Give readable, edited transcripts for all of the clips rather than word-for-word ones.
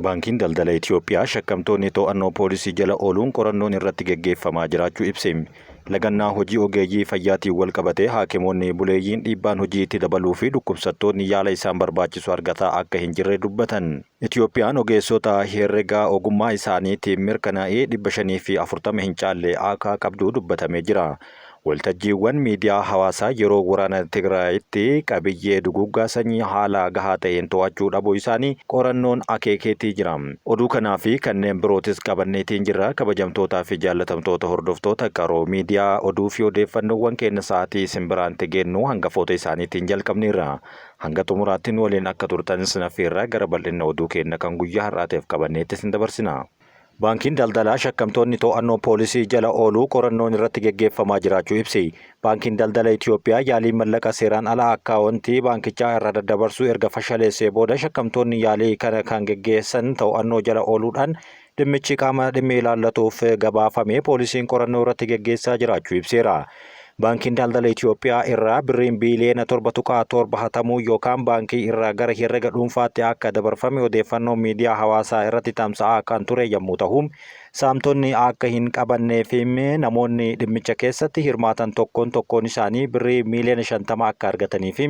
Baankiin daldala Itoophiyaa shakkamtoonni to'annoo poolisii jala ooluun qorannoon irratti geggeeffamaa jiraachuu ibse. Lagannaa hojii ogeeyyii fayyaatiin wal qabatee haakimoonni buleeyyiin dhiibbaan hojii itti dabaluu fi dhukkubsattoonni yaala isaan barbaachisu argataa akka hin jirre dubbatan. Itoophiyaan ogeessota herregaa ogummaa isaaniitiin mirkanaa'ee 540 hin caalle akka qabdu dubbatamee jira. Waltajjiiwwan miidiyaa hawaasaa yeroo waraana Tigraayitti qabiyyee duguuggaa sanyii haala gahaa ta'een to'achuu dhabuu isaanii qorannoon akeekeetii jira. Oduu kanaa fi kanneen birootis qabanneetiin jira. Kabajamtootaa fi jaallatamtoota hordoftoota qaroo miidiyaa oduu fi odeeffannoowwan keenya sa'aatii isin biraan geennu hangafoota isaaniitiin jalqabneerra. Hanga xumuraatti nu waliin akka turtanis naffeerra gara bal'ina oduu keenya kan guyyaa har'aatiif qabanneetti isin dabarsina. Baankiin daldalaa shakkamtoonni to'annoo poolisii jala ooluu qorannoon irratti geggeeffamaa jiraachuu ibse. Baankiin daldala Itoophiyaa yaalii mallaqa seeraan alaa akkaawuntii baankichaa irra daddabarsuu erga fashaleessee booda shakkamtoonni yaalii kana kan geggeessan to'annoo jala ooluudhaan dhimmichi qaama dhimmi ilaallatuuf gabaafamee poolisiin qorannoo irratti geggeessaa jiraachuu ibseera. Baankiin daldala Itoophiyaa irraa birriin biiliyoona 7.7 hatamuu yookaan baankii irraa gara herrega dhuunfaatti akka dabarfame odeeffannoo miidiyaa hawaasaa irratti tamsa'aa kan ture yommuu ta'u, saamtonni akka hin qabanneef namoonni dhimmicha keessatti hirmaatan tokkoon isaanii birrii miiliyoona 50 akka argataniif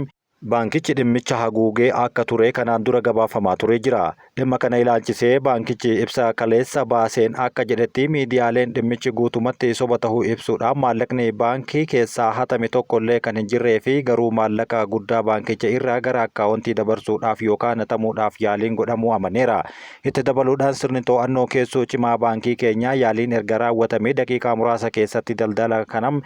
baankichi dhimmicha haguugee akka ture kanaan dura gabaafamaa ture jira. Dhimma kana ilaalchisee baankichi ibsa kaleessa baaseen akka jedhetti miidiyaaleen dhimmichi guutumatti soba ta'uu ibsuudhaan maallaqni baankii keessaa hatame tokkollee kan hin jirree fi garuu maallaqa guddaa baankicha irraa gara akkaawuntii dabarsuudhaaf yookaan hatamuudhaaf yaaliin godhamuu amaneera. Itti dabaluudhaan sirni to'annoo keessoo cimaa baankii keenyaa yaaliin erga raawwatamee daqiiqaa muraasa keessatti daldala kanam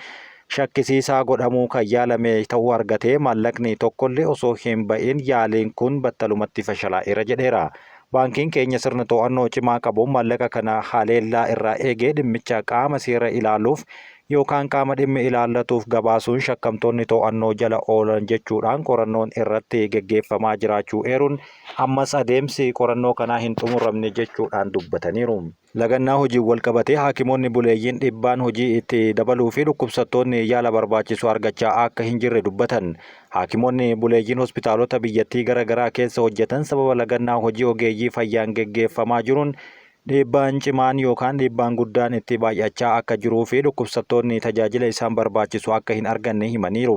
shakkisiisaa godhamuu kan yaalame ta'uu argatee maallaqni tokkollee osoo hin ba'in yaaliin kun battalumatti fashalaa'eera jedheera. Baankiin keenya sirna to'annoo cimaa qabuun maallaqa kana haleellaa irraa eegee dhimmicha qaama seera ilaaluuf yookaan qaama dhimmi ilaallatuuf gabaasuun shakkamtoonni to'annoo jala oolan jechuudhaan qorannoon irratti geggeeffamaa jiraachuu eeruun ammas adeemsi qorannoo kanaa hin xumuramne jechuudhaan dubbataniiru. Lagannaa hojii wal qabatee haakimoonni buleeyyiin dhiibbaan hojii itti dabaluu fi dhukkubsattoonni yaala barbaachisu argachaa akka hin jirre dubbatan. Haakimoonni buleeyyiin hospitaalota biyyattii garaagaraa keessa hojjetan sababa lagannaa hojii ogeeyyii fayyaan geggeeffamaa jiruun dhiibbaan cimaan yookaan dhiibbaan guddaan itti baay'achaa akka jiruu fi dhukkubsattoonni tajaajila isaan barbaachisu akka hin arganne himaniiru.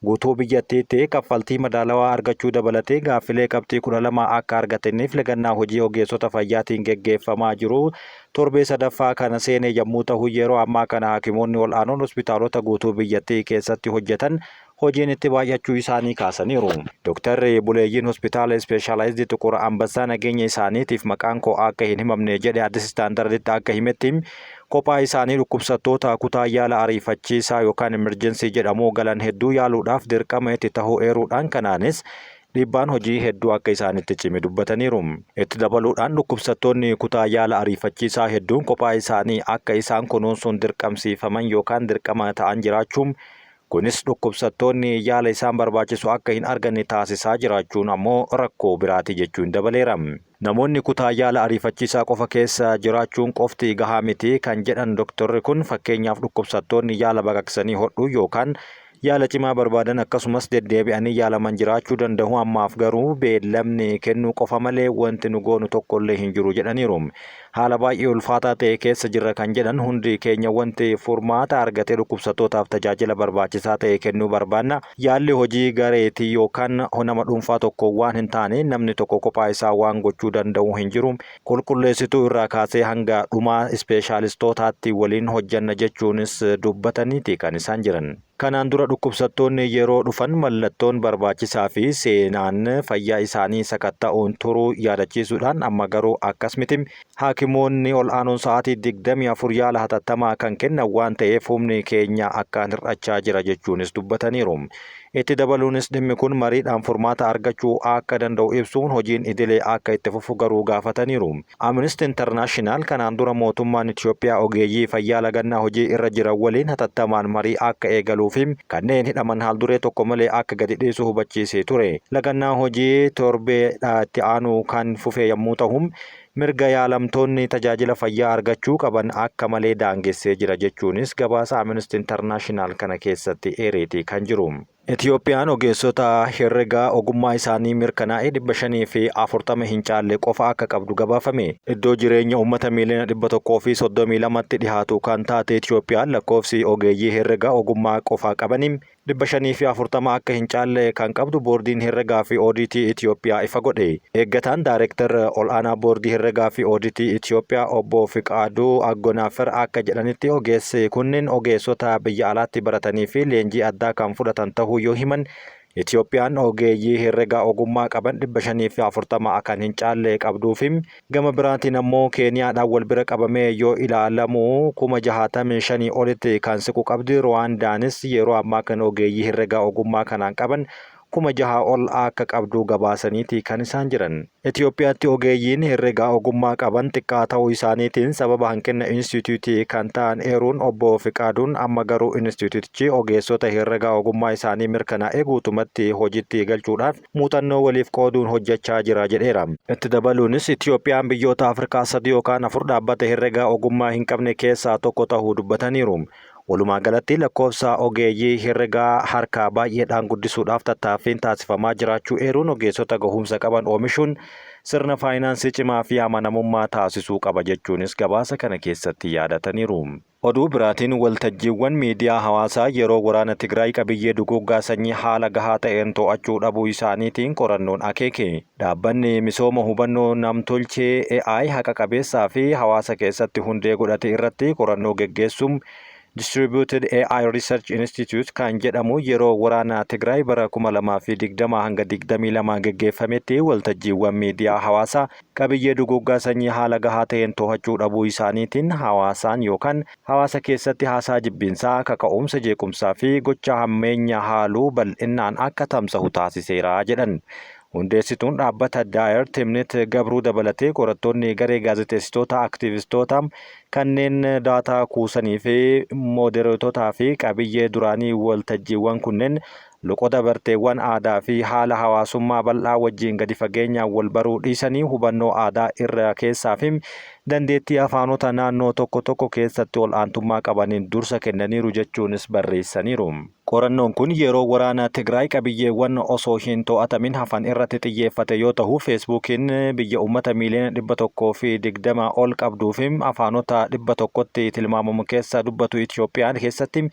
Guutuu biyyattiitti kaffaltii madaalawaa argachuu dabalatee gaaffilee qabxii 12 akka argataniif lagannaa hojii ogeessota fayyaatiin geggeeffamaa jiru torbee sadaffaa kana seenee yommuu ta'u yeroo ammaa kana haakimoonni ol'aanoon hospitaalota guutuu biyyattii keessatti hojjetan hojiin itti baay'achuu isaanii kaasaniiru. Dooktarri buleeyyiin hospitaala ispeeshaalaayizii Xuqur Ambassaa nageenya isaaniitiif maqaan koo akka hin himamne jedhe Addis Istaandarditti akka himetti kophaa isaanii dhukkubsattoota kutaa yaala ariifachiisaa yookaan emerjensii jedhamu galan hedduu yaaluudhaaf dirqama itti ta'uu eeruudhaan kanaanis dhiibbaan hojii hedduu akka isaanitti cime dubbataniiru. Itti dabaluudhaan dhukkubsattoonni kutaa yaala ariifachiisaa hedduun kophaa isaanii akka isaan kunuunsuun dirqamsiifaman yookaan dirqama ta'an jiraachuun kunis dhukkubsattoonni yaala isaan barbaachisu akka hin arganne taasisaa jiraachuun ammoo rakkoo biraati jechuun dabaleera. Namoonni kutaa yaala ariifachiisaa qofa keessa jiraachuun qofti gahaa miti kan jedhan doktorri kun fakkeenyaaf dhukkubsattoonni yaala baqaqsanii hodhuu yookaan yaala cimaa barbaadan akkasumas deddeebi'anii yaalaman jiraachuu danda'u. Ammaaf garuu beellamni kennuu qofa malee wanti nu goonu tokkollee hin jiru jedhaniiru. Haala baay'ee ulfaataa ta'e keessa jirra kan jedhan hundi keenya wanti furmaata argatee dhukkubsattootaaf tajaajila barbaachisaa ta'e kennuu barbaanna. Yaalli hojii gareetii yookaan nama dhuunfaa tokko waan hin taane namni tokko kophaa isaa waan gochuu danda'u hin jiru. Qulqulleessituu irraa kaasee hanga dhumaa ispeeshaalistootaatti waliin hojjanna jechuunis dubbataniiti kan isaan jiran. Kanaan dura dhukkubsattoonni yeroo dhufan mallattoon barbaachisaa fi seenaan fayyaa isaanii sakatta'uun turuu yaadachiisuudhaan amma garuu akkas miti. Haakimoonni ol'aanoon sa'aatii 24 yaala hatattamaa kan kennan waan ta'eef humni keenya akkaan hir'achaa jira jechuunis dubbataniiru. Itti dabaluunis dhimmi kun mariidhaan furmaata argachuu akka danda'u ibsuun hojiin idilee akka itti fufu garuu gaafataniiru. Amnesty International kanaan dura mootummaan Itoophiyaa ogeeyyii fayyaa lagannaa hojii irra jiran waliin hatattamaan marii akka eegaluu fi kanneen hidhaman haal duree tokko malee akka gadi dhiisu hubachiisee ture. Lagannaa hojii torbeedhaa itti aanu kan fufe yommuu ta'u mirga yaalamtoonni tajaajila fayyaa argachuu qaban akka malee daangessee jira jechuunis gabaasa Amnesty International kana keessatti eereetii kan jiru. Itiyoophiyaan ogeessota herregaa ogummaa isaanii mirkanaa'ee 540 hin caalle qofa akka qabdu gabaafame. Iddoo jireenya uummata miiliyoona 132tti dhihaatu kan taate Itiyoophiyaan lakkoofsi ogeeyyii herregaa ogummaa qofaa qabaniin 540 akka hin caalle kan qabdu boordiin herregaa fi ooditii Itiyoophiyaa ifa godhe. Eeggataan Daayireektar ol'aanaa boordii herregaa fi ooditii Itiyoophiyaa obbo Fiqaaduu Aggonaafer akka jedhanitti ogeessi kunneen ogeessota biyya alaatti baratanii fi leenjii addaa kan fudhatan ta'uu yoo himan, Itiyoophiyaan ogeeyyii herregaa ogummaa qaban 540 akka hin caalle qabduufi gama biraatiin ammoo Keeniyaadhaan wal bira qabamee yoo ilaalamu 65,000 olitti kan siqu qabdi. Ruwaandaanis yeroo ammaa kan ogeeyyii herregaa ogummaa kanaan qaban 6,000 ol akka qabdu gabaasaniiti kan isaan jiran. Itiyoophiyaatti ogeeyyiin herregaa ogummaa qaban xiqqaa ta'uu isaaniitiin sababa hanqina instituutii kan ta'an eeruun obbo Fiqaaduun amma garuu instituutichi ogeessota herregaa ogummaa isaanii mirkanaa'ee guutumatti hojiitti galchuudhaaf muuxannoo waliif qooduun hojjechaa jira jedheera. Itti dabaluunis Itiyoophiyaan biyyoota Afrikaa 3 yookaan 4 dhaabbata herregaa ogummaa hin qabne keessaa tokko ta'uu dubbataniiru. Walumaa galatti lakkoofsa ogeeyyii herregaa harkaa baay'eedhaan guddisuudhaaf tattaaffiin taasifamaa jiraachuu eeruun ogeessota gahumsa qaban oomishuun sirna faayinaansii cimaa fi amanamummaa taasisuu qaba jechuunis gabaasa kana keessatti yaadataniiru. Oduu biraatiin waltajjiiwwan miidiyaa hawaasaa yeroo waraana Tigraay qabiyyee duguuggaa sanyii haala gahaa ta'een to'achuu dhabuu isaaniitiin qorannoon akeeke. Dhaabbanni misooma hubannoo namtolchee AI haqa qabeessaa fi hawaasa keessatti hundee godhate irratti qorannoo geggeessuun Distributed AI Research Institute kan jedhamu yeroo waraana Tigraay bara 2020 hanga 22 geggeeffametti waltajjiiwwan miidiyaa hawaasaa qabiyyee duguuggaa sanyii haala gahaa ta'een to'achuu dhabuu isaaniitiin hawaasaan yookaan hawaasa keessatti haasaa jibbiinsaa, kaka'umsa jeequmsaa fi gocha hammeenya haaluu bal'inaan akka tamsa'u taasiseera jedhan. Hundeessituun dhaabbata Daayer Timnit Gabruu dabalatee qorattoonni garee gaazexeessitoota aktiivistootaa kanneen daataa kuusanii fi moodereetotaa fi qabiyyee duraanii waltajjiiwwan kunneen loqoda barteewwan aadaa fi haala hawaasummaa bal'aa wajjiin gadi fageenyaan wal baruu dhiisanii hubannoo aadaa irra keessaa fi dandeettii afaanota naannoo tokko tokko keessatti ol'aantummaa qabaniin dursa kennaniiru jechuunis barreessaniiru. Qorannoon kun yeroo waraana Tigraay qabiyyeewwan osoo hin to'atamin hafan irratti xiyyeeffate yoo ta'u, Feesbuukiin biyya uummata miiliyoona 120 ol qabduu fi afaanota 100tti tilmaamamu keessa dubbatu Itiyoophiyaan keessatti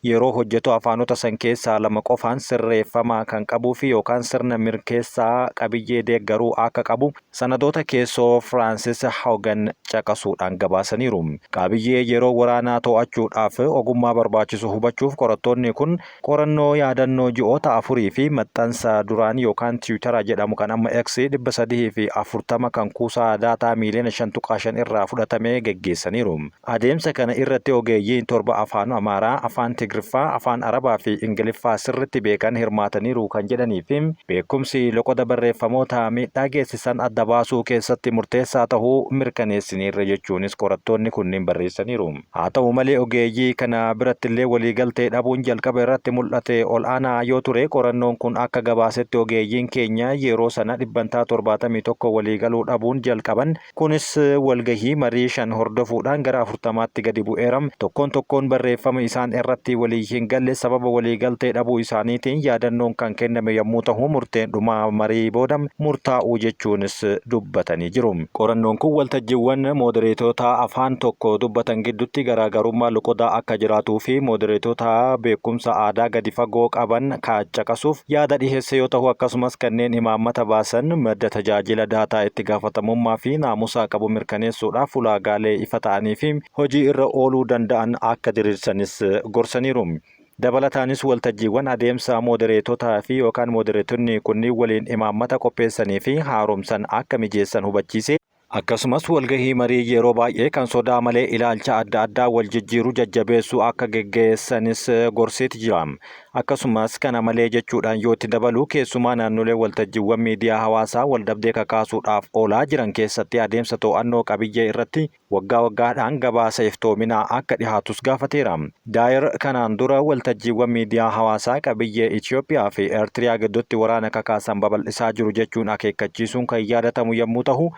yeroo hojjetu afaanota san keessaa 2 qofaan sirreeffamaa kan qabuu fi yookaan sirna mirkeessaa qabiyyee deeggaruu akka qabu sanadoota keessoo Firaansis Haugan caqasuudhaan gabaasaniiru. Qabiyyee yeroo waraanaa to'achuudhaaf ogummaa barbaachisu hubachuuf qorattoonni kun qorannoo yaadannoo ji'oota 4 fi maxxansa duraan yookaan Tiwutara jedhamu kan amma X 340 kan kuusaa daataa miiliyoona 5.5 irraa fudhatamee geggeessaniiru. Adeemsa kana irratti ogeeyyiin 7 afaan Amaaraa, afaan Tigriffaa, afaan Arabaa fi Ingiliffaa sirritti beekan hirmaataniiru kan jedhanii fi beekumsi loqoda barreeffamoota miidhaa geessisan adda baasuu keessatti murteessaa ta'uu mirkaneessiniirra jechuunis qorattoonni kunniin barreessaniiru. Haa ta'u malee ogeeyyii kana birattillee waliigaltee dhabuun jalqaba irratti mul'ate ol'aanaa yoo ture, qorannoon kun akka gabaasetti ogeeyyiin keenya yeroo sana 71 waliigaluu dhabuun jalqaban. Kunis walgahii marii 5 hordofuudhaan gara 40tti gadi bu'eera. Tokkoon barreeffama isaan irratti walii hin galle sababa waliigaltee dhabuu isaaniitiin yaadannoon kan kenname yommuu ta'u, murteen dhumaa marii booda murtaa'uu jechuunis dubbatanii jiru. Qorannoon kun waltajjiiwwan moodereetota afaan tokko dubbatan gidduutti garaagarummaa loqodaa akka jiraatuu fi moodereetota beekumsa aadaa gadi fagoo qaban caqasuuf yaada dhiheesse yoo ta'u, akkasumas kanneen imaammata baasan madda tajaajila daataa itti gaafatamummaa fi naamusaa qabu mirkaneessuudhaaf ulaagaalee ifa ta'anii fi hojii irra ooluu danda'an akka diriirsanis gorsaniiru. Dabalataanis waltajjiiwwan adeemsa moodereetotaa fi yookaan moodereetonni kunniin waliin imaammata qopheessanii fi haaromsan akka mijeessan hubachiise. Akkasumas walgahii marii yeroo baay'ee kan sodaa malee ilaalcha adda addaa wal jijjiiruu jajjabeessuu akka geggeessanis gorseeti jira. Akkasumas kana malee jechuudhaan yoo itti dabalu keessumaa naannolee waltajjiiwwan miidiyaa hawaasaa waldhabdee kakaasuudhaaf oolaa jiran keessatti adeemsa to'annoo qabiyyee irratti waggaa waggaadhaan gabaasa iftoominaa akka dhihaatus gaafateera. Daayer kanaan dura waltajjiiwwan miidiyaa hawaasaa qabiyyee Itiyoophiyaa fi Eertiriyaa gidduutti waraana kakaasan babal'isaa jiru jechuun akeekkachiisuun kan yaadatamu yommuu ta'u,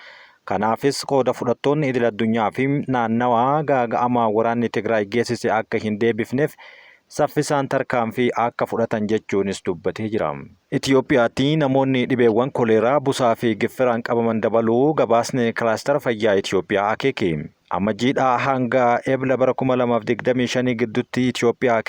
kanaafis qooda fudhattoonni idil addunyaa fi naannawaa gaaga'amaa waraanni Tigraay geessise akka hin deebifneef saffisaan tarkaanfii akka fudhatan jechuunis dubbatee jira. Itoophiyaatti namoonni dhibeewwan koleeraa busaa fi giffiraan qabaman dabaluu gabaasni kilaastara fayyaa Itoophiyaa akeeke. Amajjiidhaa hanga ebla bara 2025 gidduutti Itoophiyaa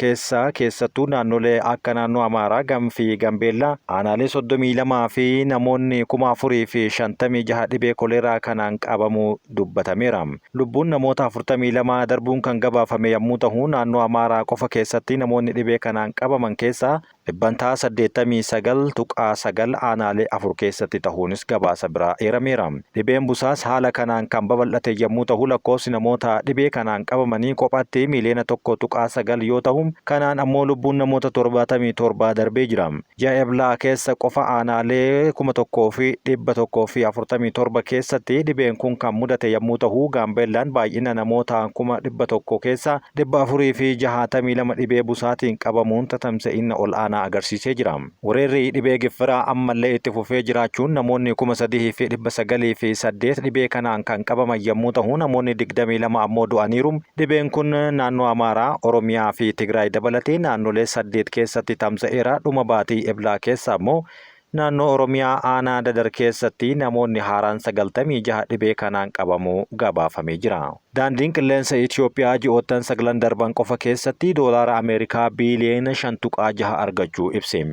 keessattuu naannolee akka naannoo Amaaraa, Gamfii, Gambeellaa, aanaalee 32 fi namoonni 4,056 dhibee koleeraa kanaan qabamuu dubbatameera. Lubbuun namoota 42 darbuun kan gabaafame yommuu ta'u, naannoo Amaaraa qofa keessatti namoonni dhibee kanaan qabaman keessaa dhibbantaa 89.9 aanaalee 4 keessatti ta'uunis gabaasa biraa eerameera. Dhibeen busaas haala kanaan kan babal'ate yommuu ta'u, lakkoofsi namoota dhibee kanaan qabamanii kophaatti miliyoona 1.9 yoo ta'u, kanaan ammoo lubbuun namoota 77 darbee jira. Ji'a eblaa keessa qofa aanaalee 1,147 keessatti dhibeen kun kan mudate yommuu ta'u, Gaambeellaan baay'ina namoota 100,000 keessa 462 dhibee busaatiin qabamuun tatamsa'ina ol aanaa agarsiisee jira. Weerarri dhibee giffiraa ammallee itti fufee jiraachuun namoonni 3,908 dhibee kanaan kan qabaman yommuu ta'u, namoonni 22 ammoo du'aniiru. Dhibeen kun naannoo Amaaraa, Oromiyaa fi Tigraay dabalatee naannolee 8 keessatti tamsa'eera. Dhuma baatii eblaa keessa ammoo naannoo Oromiyaa aanaa Dadar keessatti namoonni haaraan 96 dhibee kanaan qabamuu gabaafamee jira. Daandiin qilleensa Itoophiyaa ji'oottan 9 darban qofa keessatti doolaara Ameerikaa biiliyoona 5.6 argachuu ibse.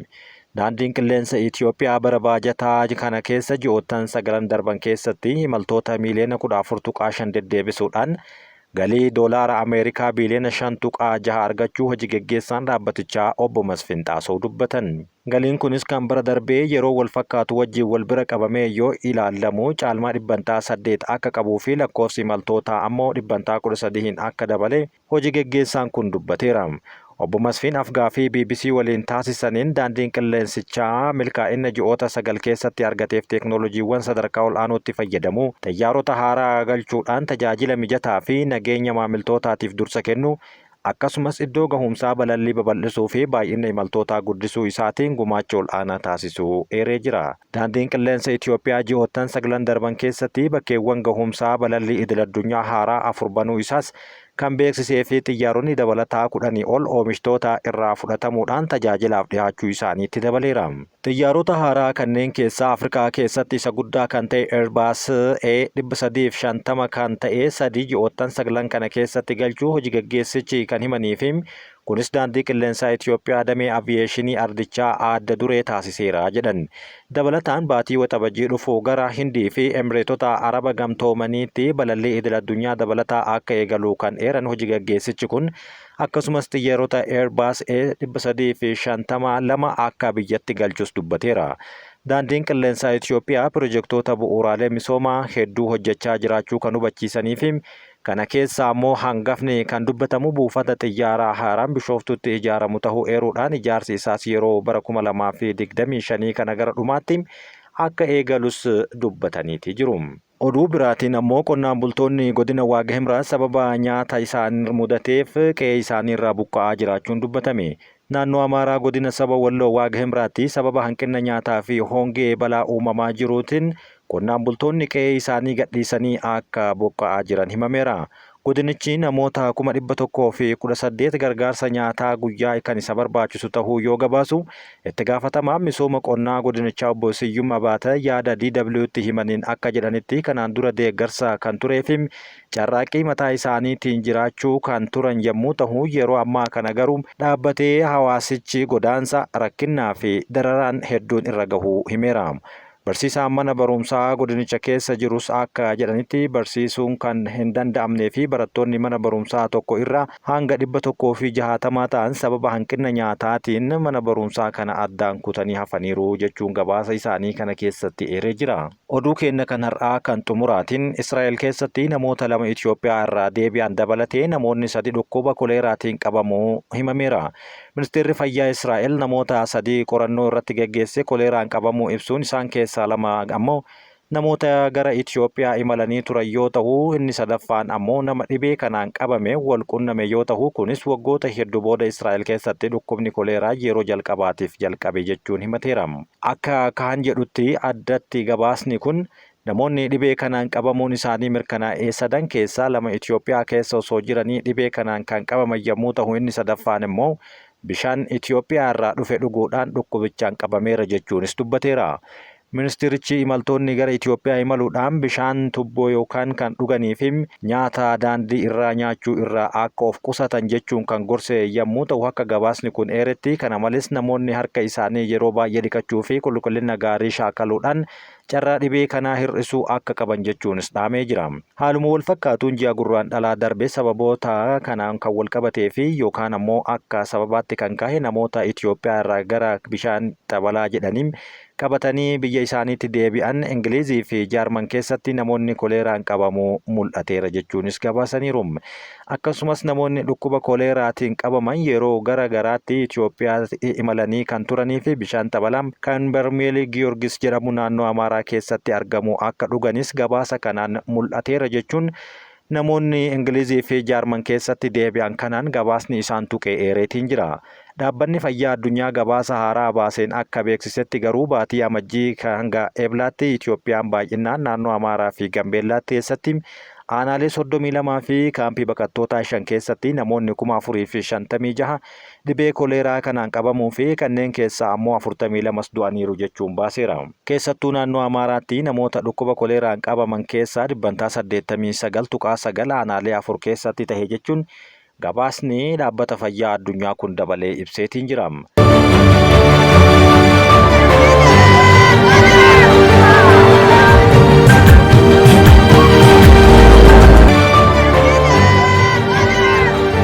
Daandiin qilleensa Itoophiyaa bara baajataa kana keessa ji'oottan 9 darban keessatti imaltoota miliyoona 14.5 deddeebisuudhaan galii doolaara Ameerikaa biiliyoona 5.6 argachuu hojii geggeessaan dhaabbatichaa obbo Masfin Xaasoo dubbatan. Galiin kunis kan bara darbee yeroo wal fakkaatu wajjin wal bira qabamee yoo ilaalamu caalmaa dhibbantaa 8 akka qabuu fi lakkoofsi imaltootaa ammoo dhibbantaa 13 akka dabale hojii geggeessaan kun dubbateera. Obbo Masfin Afgaaffii BBC waliin taasisaniin daandiin qilleensichaa milkaa'ina ji'oota 9 keessatti argateef teeknooloojiiwwan sadarkaa ol aanootti fayyadamu, xiyyaarota haaraa galchuudhaan tajaajila mijataa fi nageenya maamiltootaatiif dursa kennu, akkasumas iddoo gahumsaa balallii babal'isuu fi baay'ina imaltootaa guddisuu isaatiin gumaacha ol aanaa taasisuu eeree jira. Daandiin qilleensa Itoophiyaa ji'oottan 9 darban keessatti bakkeewwan gahumsaa balallii idil-addunyaa haaraa 4 banuu isaas kan beeksisee fi xiyyaaronni dabalataa 10 ol oomishtoota irraa fudhatamuudhaan tajaajilaaf dhiyaachuu isaaniitti dabaleera. Xiyyaarota haaraa kanneen keessaa Afrikaa keessatti isa guddaa kan ta'e Airbus A350 kan ta'e 3 ji'oottan 9 kana keessatti galchuu hojii geggeessichi kan himanii fi kunis daandii qilleensaa Itoophiyaa damee aviyeeshinii ardichaa adda duree taasiseera jedhan. Dabalataan baatii waxabajjii dhufu gara Hindii fi Emireetota Araba gamtoomaniitti balallii idil-addunyaa dabalataa akka eegalu kan eeran hojii geggeessichi kun akkasumas xiyyaarota Airbus A352 akka biyyatti galchus dubbateera. Daandiin qilleensaa Itoophiyaa pirojektoota bu'uuraalee misoomaa hedduu hojjechaa jiraachuu kan hubachiisanii fi kana keessa ammoo hangafni kan dubbatamu buufata xiyyaaraa haaraan Bishooftutti ijaaramu ta'uu eeruudhaan ijaarsi isaas yeroo bara 2025 kana gara dhumaatti akka eegalus dubbataniiti jiru. Oduu biraatiin ammoo qonnaan bultoonni godina Waaqa Himraa sababa nyaata isaan mudateef qe'ee isaaniirraa buqqa'aa jiraachuun dubbatame. Naannoo Amaaraa godina saba Walloo Waaqa Himraatti sababa hanqina nyaataa fi hongee balaa uumamaa jiruutiin qonnaan bultoonni qe'ee isaanii gadhiisanii akka buqqa'aa jiran himameera. Godinichi namoota 118 gargaarsa nyaataa guyyaa kan isa barbaachisu ta'uu yoo gabaasu, itti gaafatamaan misooma qonnaa godinichaa obbo Siyyum Abaata yaada DW'tti himaniin akka jedhanitti kanaan dura deeggarsa kan turee fi carraaqqii mataa isaaniitiin jiraachuu kan turan yommuu ta'u, yeroo ammaa kana garuu dhaabbatee hawaasichi godaansa rakkinnaa fi dararaan hedduun irra gahuu himeera. Barsiisaan mana barumsaa godinicha keessa jirus akka jedhanitti barsiisuun kan hin danda'amnee fi barattoonni mana barumsaa tokko irraa hanga 160 ta'an sababa hanqina nyaataatiin mana barumsaa kana addaan kutanii hafaniiru jechuun gabaasa isaanii kana keessatti eeree jira. Oduu keenya kan har'aa kan xumuraatiin Israa'el keessatti namoota 2 Itoophiyaa irraa deebi'an dabalatee namoonni 3 dhukkuba koleeraatiin qabamuu himameera. Ministeerri Fayyaa Israa'el namoota 3 qorannoo irratti geggeesse koleeraan qabamuu ibsuun isaan keessaa 2 ammoo namoota gara Itoophiyaa imalanii turan yoo ta'u, inni sadaffaan ammoo nama dhibee kanaan qabame wal qunname yoo ta'u, kunis waggoota hedduu booda Israa'el keessatti dhukkubni koleeraa yeroo jalqabaatiif jalqabe jechuun himateera. Akka kaan jedhutti addatti gabaasni kun Namoonni dhibee kanaan qabamuun isaanii mirkanaa'ee 3 keessaa 2 Itoophiyaa keessa osoo jiranii dhibee kanaan kan qabaman yommuu ta'u inni sadaffaan immoo bishaan Itoophiyaa irraa dhufe dhuguudhaan dhukkubichaan qabameera jechuunis dubbateera. Ministirichi imaltoonni gara Itoophiyaa imaluudhaan bishaan tubboo yookaan kan dhuganiif nyaata daandii irraa nyaachuu irraa akka of qusatan jechuun kan gorse yommuu ta'u akka gabaasni kun eeretti kana malees namoonni harka isaanii yeroo baay'ee dhiqachuu fi qulqullina gaarii shaakaluudhaan carraa dhibee kanaa hir'isuu akka qaban jechuunis dhaamee jira. Haaluma wal fakkaatuun ji'a gurraandhalaa darbe sababoota kanaan kan wal qabatee fi yookaan ammoo akka sababaatti kan kahe namoota Itoophiyaa irraa gara bishaan xabalaa jedhaniin qabatanii biyya isaaniitti deebi'an Ingilizii fi Jaarman keessatti namoonni koleeraan qabamuu mul'ateera jechuunis gabaasaniiru. Akkasumas namoonni dhukkuba koleeraatiin qabaman yeroo gara garaatti Itoophiyaa imalanii kan turanii fi bishaan xabalaa kan Barmeelii Giyoorgis jedhamu naannoo Amaaraa keessatti argamu akka dhuganis gabaasa kanaan mul'ateera jechuun namoonni Ingilizii fi Jaarman keessatti deebi'an kanaan gabaasni isaan tuqee eereetiin jira. Dhaabbanni fayyaa addunyaa gabaasa haaraa baaseen akka beeksisetti garuu baatii amajjii hanga eeblaatti Itoophiyaan baay'inaan naannoo Amaaraa fi Gambeellaatti keessatti aanaalee 32 fi kaampii baqattootaa 5 keessatti namoonni 4,056 dhibee koleeraa kanaan qabamuu fi kanneen keessaa ammoo 42 du'aniiru jechuun baaseera. Keessattuu naannoo Amaaraatti namoota dhukkuba koleeraan qabaman keessaa 89.9 aanaalee 4 keessatti tahe jechuun gabaasni dhaabbata fayyaa addunyaa kun dabalee ibseetiin jira.